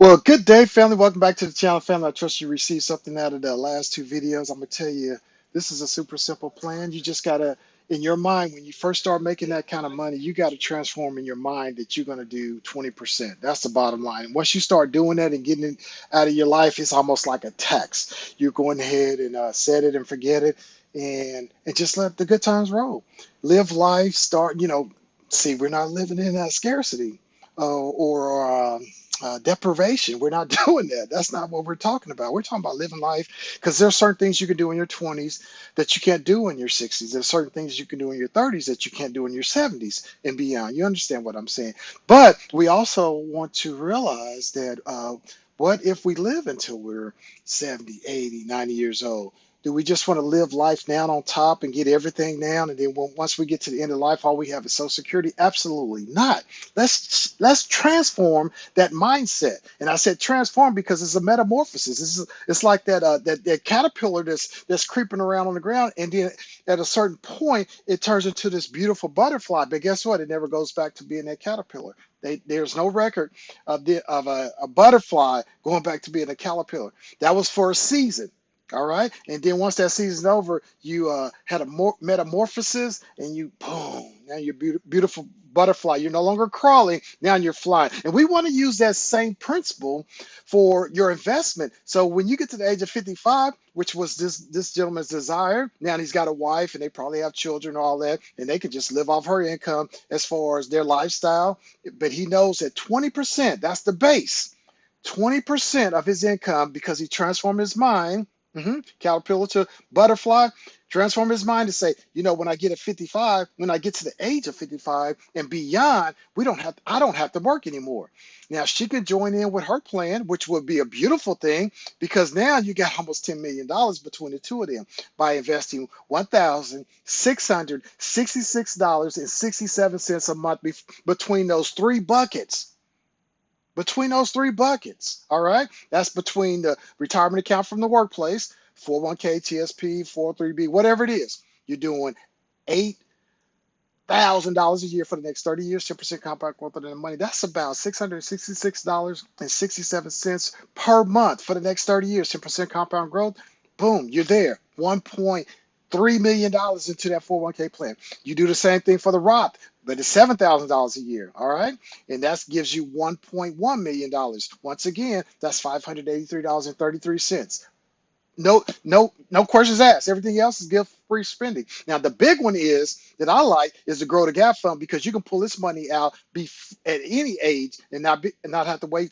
Well, good day, family. Welcome back to the channel, family. I trust you received something out of the last two videos. I'm gonna tell you, this is a super simple plan. You just gotta, in your mind, when you first start making that kind of money, you gotta transform in your mind that you're gonna do 20%. That's the bottom line. And once you start doing that and getting it out of your life, it's almost like a tax. You're going ahead and set it and forget it, and just let the good times roll. Live life. Start. See, we're not living in that scarcity or deprivation. We're not doing that. That's not what we're talking about. We're talking about living life because there's certain things you can do in your 20s that you can't do in your 60s. There's certain things you can do in your 30s that you can't do in your 70s and beyond. You understand what I'm saying? But we also want to realize that what if we live until we're 70, 80, 90 years old? Do we just want to live life now on top and get everything now, and then once we get to the end of life, all we have is Social Security? Absolutely not. Let's transform that mindset. And I said transform because it's a metamorphosis. It's like that caterpillar that's creeping around on the ground, and then at a certain point, it turns into this beautiful butterfly. But guess what? It never goes back to being that caterpillar. There's no record of a butterfly going back to being a caterpillar. That was for a season. All right. And then once that season's over, you had a metamorphosis and you, boom, now you're beautiful butterfly. You're no longer crawling. Now you're flying. And we want to use that same principle for your investment. So when you get to the age of 55, which was this gentleman's desire, now he's got a wife and they probably have children and all that, and they could just live off her income as far as their lifestyle. But he knows that 20%, that's the base. 20% of his income, because he transformed his mind, caterpillar to butterfly, transform his mind to say, when I get at 55, when I get to the age of 55 and beyond, I don't have to work anymore. Now she could join in with her plan, which would be a beautiful thing because now you got almost $10 million between the two of them by investing $1,666.67 a month between those three buckets. Between those three buckets, all right? That's between the retirement account from the workplace, 401k, TSP, 403b, whatever it is. You're doing $8,000 a year for the next 30 years, 10% compound growth on the money. That's about $666.67 per month for the next 30 years, 10% compound growth. Boom, you're there. $1.3 million into that 401k plan. You do the same thing for the Roth, but it's $7,000 a year, all right? And that gives you $1.1 million. Once again, that's $583.33. No questions asked. Everything else is gift free spending. Now, the big one is that I like is the Grow the Gap Fund because you can pull this money out at any age and not have to wait